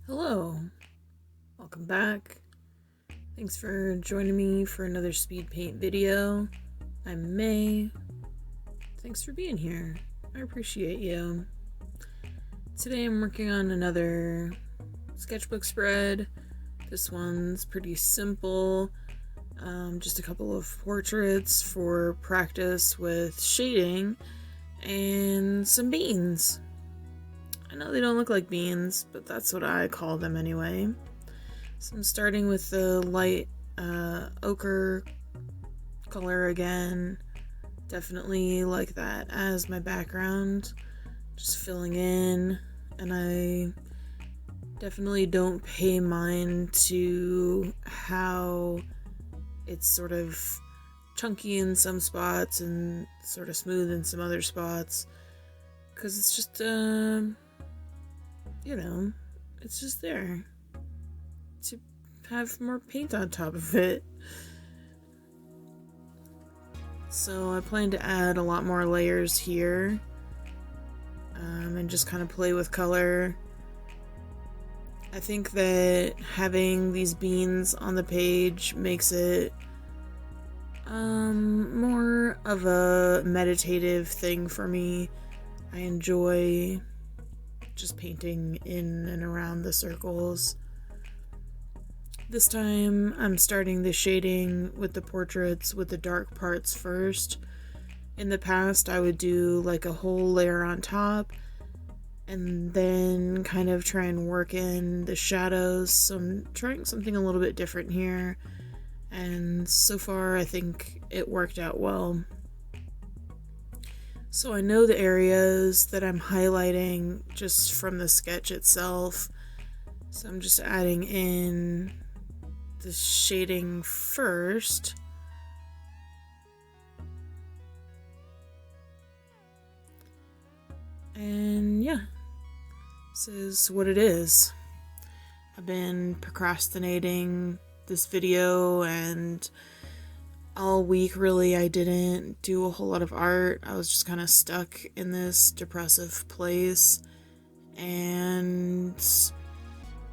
Hello, welcome back. Thanks for joining me for another speed paint video. I'm May. Thanks for being here. I appreciate you. Today I'm working on another sketchbook spread. This one's pretty simple. Just a couple of portraits for practice with shading and some beans. I know they don't look like beans, but that's what I call them anyway. So I'm starting with the light ochre color again. Definitely like that as my background. Just filling in, and I definitely don't pay mind to how it's sort of chunky in some spots and sort of smooth in some other spots, because it's just it's just there to have more paint on top of it. So I plan to add a lot more layers here, and just kind of play with color. I think that having these beans on the page makes it more of a meditative thing for me. I enjoy just painting in and around the circles. This time I'm starting the shading with the portraits with the dark parts first. In the past I would do like a whole layer on top and then kind of try and work in the shadows. So I'm trying something a little bit different here, and so far I think it worked out well. So I know the areas that I'm highlighting just from the sketch itself. So I'm just adding in the shading first. And yeah, this is what it is. I've been procrastinating this video, and all week really I didn't do a whole lot of art. I was just kind of stuck in this depressive place, and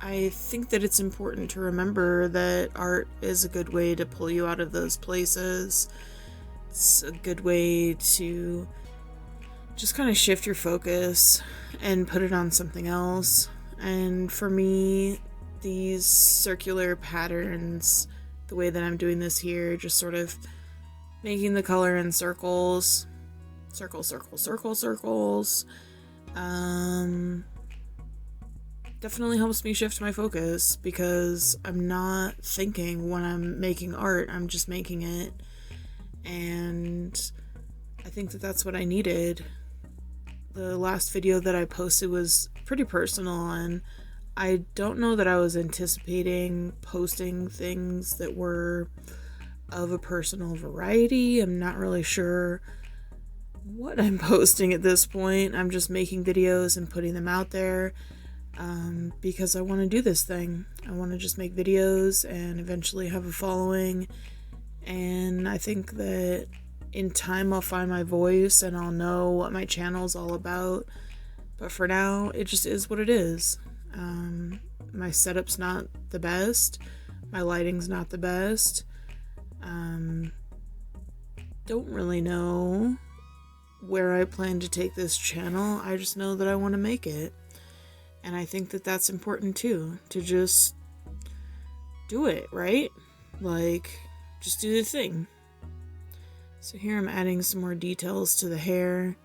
I think that it's important to remember that art is a good way to pull you out of those places. It's a good way to just kind of shift your focus and put it on something else. And for me, these circular patterns, the way that I'm doing this here, just sort of making the color in circles, circles, definitely helps me shift my focus, because I'm not thinking when I'm making art, I'm just making it. And I think that that's what I needed. The last video that I posted was pretty personal, and I don't know that I was anticipating posting things that were of a personal variety. I'm not really sure what I'm posting at this point. I'm just making videos and putting them out there because I want to do this thing. I want to just make videos and eventually have a following, and I think that in time I'll find my voice and I'll know what my channel's all about. But for now, it just is what it is. My setup's not the best. My lighting's not the best. Don't really know where I plan to take this channel. I just know that I want to make it. And I think that that's important too, to just do it, right? Like, just do the thing. So here I'm adding some more details to the hair.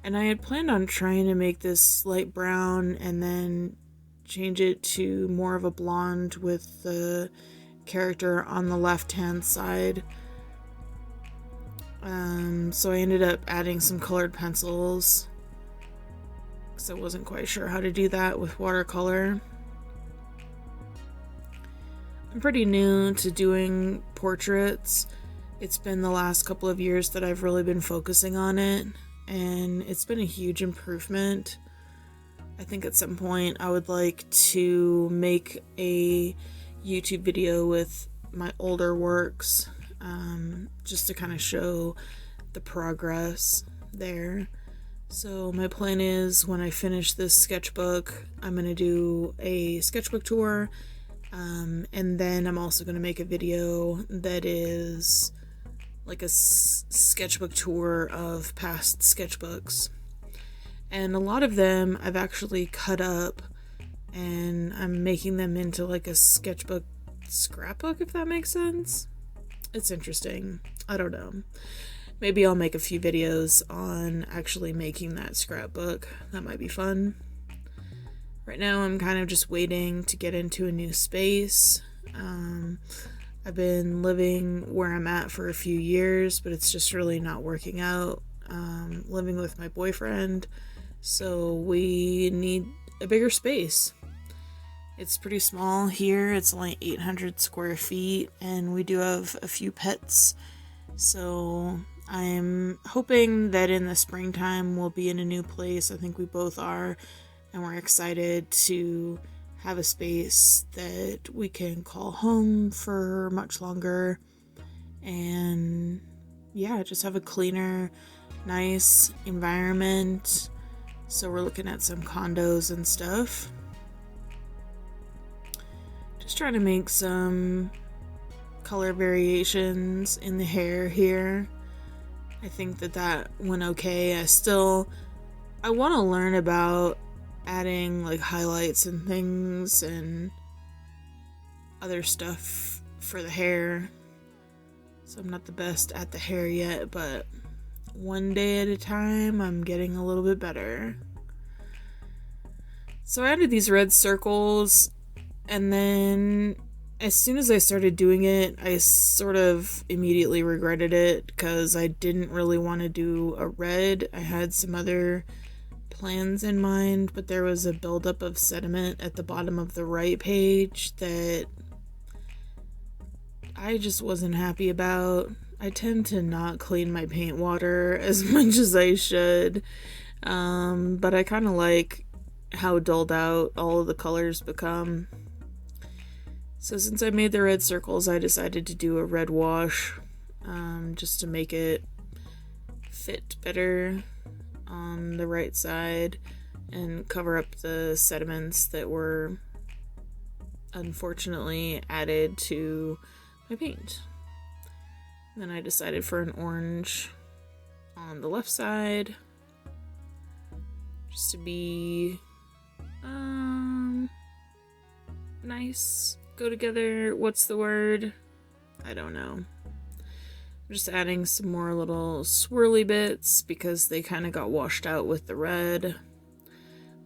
And I had planned on trying to make this light brown and then change it to more of a blonde with the character on the left-hand side. So I ended up adding some colored pencils, because I wasn't quite sure how to do that with watercolor. I'm pretty new to doing portraits. It's been the last couple of years that I've really been focusing on it, and it's been a huge improvement. I think at some point I would like to make a YouTube video with my older works, just to kind of show the progress there. So my plan is when I finish this sketchbook, I'm going to do a sketchbook tour, and then I'm also going to make a video that is like a sketchbook tour of past sketchbooks. And a lot of them I've actually cut up, and I'm making them into like a sketchbook scrapbook, if that makes sense. It's interesting. I don't know. Maybe I'll make a few videos on actually making that scrapbook. That might be fun. Right now I'm kind of just waiting to get into a new space. I've been living where I'm at for a few years, but it's just really not working out. Living with my boyfriend, so we need a bigger space. It's pretty small here. It's only 800 square feet, and we do have a few pets. So I'm hoping that in the springtime we'll be in a new place. I think we both are, and we're excited to have a space that we can call home for much longer. And yeah, just have a cleaner, nice environment. So we're looking at some condos and stuff. Just trying to make some color variations in the hair here. I think that went okay. I want to learn about adding like highlights and things and other stuff for the hair. So I'm not the best at the hair yet, but one day at a time, I'm getting a little bit better. So I added these red circles, and then as soon as I started doing it, I sort of immediately regretted it because I didn't really want to do a red. I had some other plans in mind, but there was a buildup of sediment at the bottom of the right page that I just wasn't happy about. I tend to not clean my paint water as much as I should, but I kind of like how dulled out all of the colors become. So since I made the red circles, I decided to do a red wash, just to make it fit better on the right side and cover up the sediments that were unfortunately added to my paint. Then I decided for an orange on the left side, just to be nice, go together. What's the word? I don't know. I'm just adding some more little swirly bits because they kind of got washed out with the red.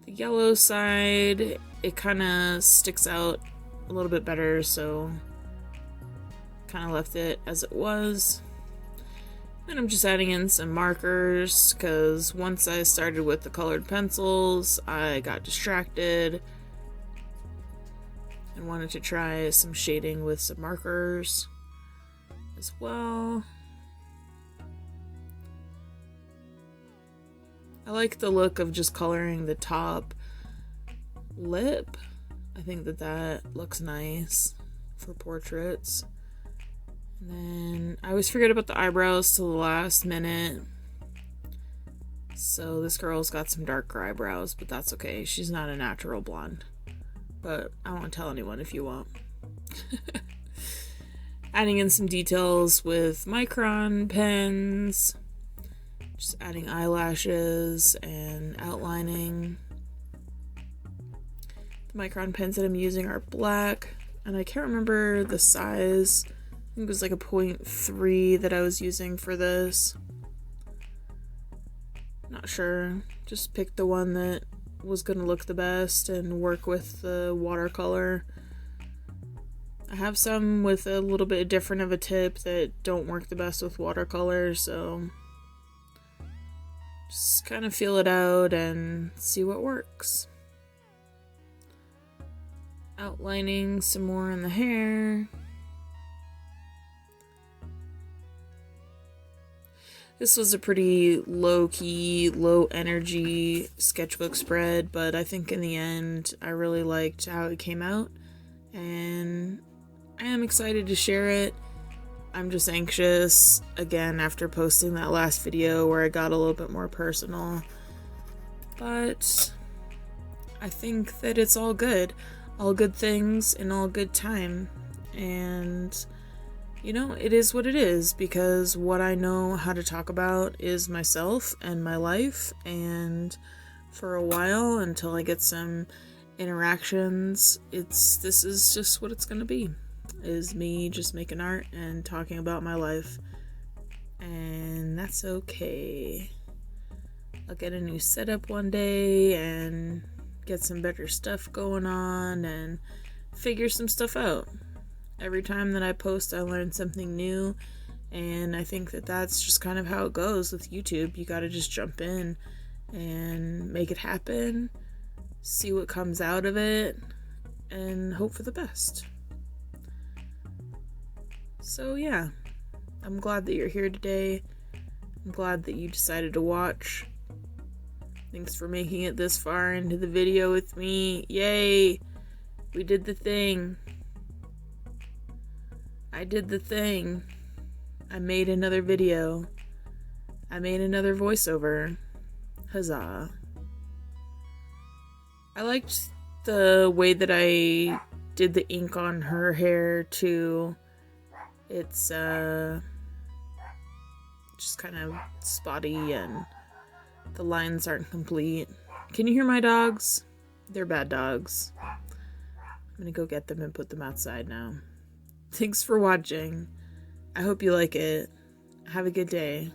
The yellow side, it kind of sticks out a little bit better, so kind of left it as it was. And I'm just adding in some markers because once I started with the colored pencils, I got distracted and wanted to try some shading with some markers as well. I like the look of just coloring the top lip. I think that looks nice for portraits. And then I always forget about the eyebrows till the last minute. So this girl's got some darker eyebrows, but that's okay. She's not a natural blonde. But I won't tell anyone if you want. Adding in some details with micron pens. Just adding eyelashes and outlining. The micron pens that I'm using are black. And I can't remember the size. I think it was like a 0.3 that I was using for this. Not sure. Just picked the one that was going to look the best and work with the watercolor. I have some with a little bit different of a tip that don't work the best with watercolor, so just kind of feel it out and see what works. Outlining some more in the hair. This was a pretty low-key, low-energy sketchbook spread, but I think in the end I really liked how it came out, and I am excited to share it. I'm just anxious, again, after posting that last video where I got a little bit more personal. But I think that it's all good things in all good time. And it is what it is, because what I know how to talk about is myself and my life. And for a while, until I get some interactions, this is just what it's gonna be, is me just making art and talking about my life. And that's okay. I'll get a new setup one day and get some better stuff going on and figure some stuff out. Every time that I post, I learn something new, and I think that that's just kind of how it goes with YouTube. You gotta just jump in and make it happen, see what comes out of it, and hope for the best. So yeah, I'm glad that you're here today. I'm glad that you decided to watch. Thanks for making it this far into the video with me. Yay! We did the thing. I did the thing. I made another video. I made another voiceover. Huzzah. I liked the way that I did the ink on her hair too. It's just kind of spotty and the lines aren't complete. Can you hear my dogs? They're bad dogs. I'm gonna go get them and put them outside now. Thanks for watching. I hope you like it. Have a good day.